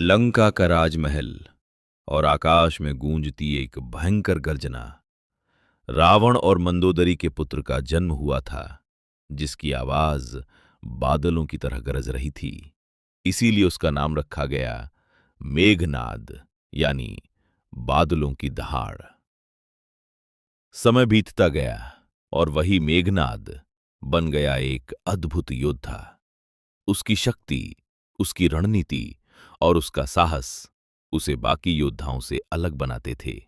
लंका का राजमहल और आकाश में गूंजती एक भयंकर गर्जना। रावण और मंदोदरी के पुत्र का जन्म हुआ था, जिसकी आवाज बादलों की तरह गरज रही थी। इसीलिए उसका नाम रखा गया मेघनाद, यानी बादलों की दहाड़। समय बीतता गया और वही मेघनाद बन गया एक अद्भुत योद्धा। उसकी शक्ति, उसकी रणनीति और उसका साहस उसे बाकी योद्धाओं से अलग बनाते थे।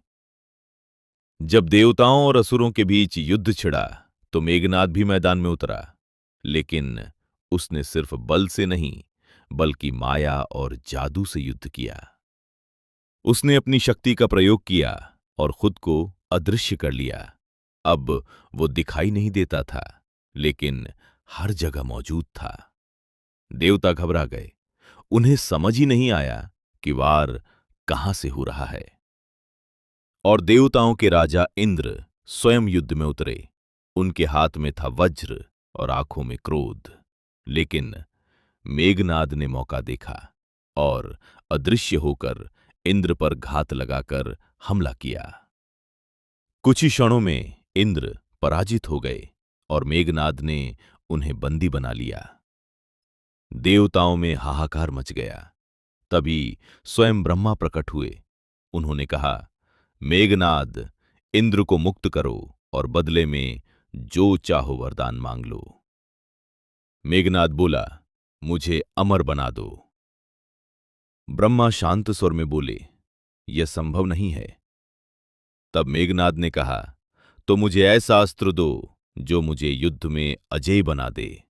जब देवताओं और असुरों के बीच युद्ध छिड़ा तो मेघनाद भी मैदान में उतरा, लेकिन उसने सिर्फ बल से नहीं बल्कि माया और जादू से युद्ध किया। उसने अपनी शक्ति का प्रयोग किया और खुद को अदृश्य कर लिया। अब वो दिखाई नहीं देता था, लेकिन हर जगह मौजूद था। देवता घबरा गए। उन्हें समझ ही नहीं आया कि वार कहां से हो रहा है। और देवताओं के राजा इंद्र स्वयं युद्ध में उतरे। उनके हाथ में था वज्र और आंखों में क्रोध। लेकिन मेघनाद ने मौका देखा और अदृश्य होकर इंद्र पर घात लगाकर हमला किया। कुछ ही क्षणों में इंद्र पराजित हो गए और मेघनाद ने उन्हें बंदी बना लिया। देवताओं में हाहाकार मच गया। तभी स्वयं ब्रह्मा प्रकट हुए। उन्होंने कहा, मेघनाद, इंद्र को मुक्त करो और बदले में जो चाहो वरदान मांग लो। मेघनाद बोला, मुझे अमर बना दो। ब्रह्मा शांत स्वर में बोले, यह संभव नहीं है। तब मेघनाद ने कहा, तो मुझे ऐसा अस्त्र दो जो मुझे युद्ध में अजेय बना दे।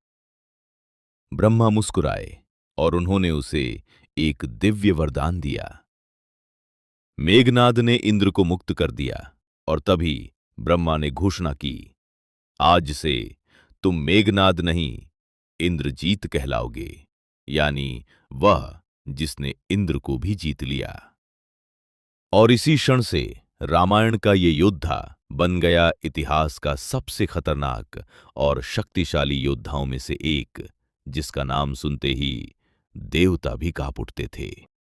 ब्रह्मा मुस्कुराए और उन्होंने उसे एक दिव्य वरदान दिया। मेघनाद ने इंद्र को मुक्त कर दिया और तभी ब्रह्मा ने घोषणा की, आज से तुम मेघनाद नहीं, इंद्रजीत कहलाओगे, यानी वह जिसने इंद्र को भी जीत लिया। और इसी क्षण से रामायण का ये योद्धा बन गया इतिहास का सबसे खतरनाक और शक्तिशाली योद्धाओं में से एक, जिसका नाम सुनते ही देवता भी कांप उठते थे।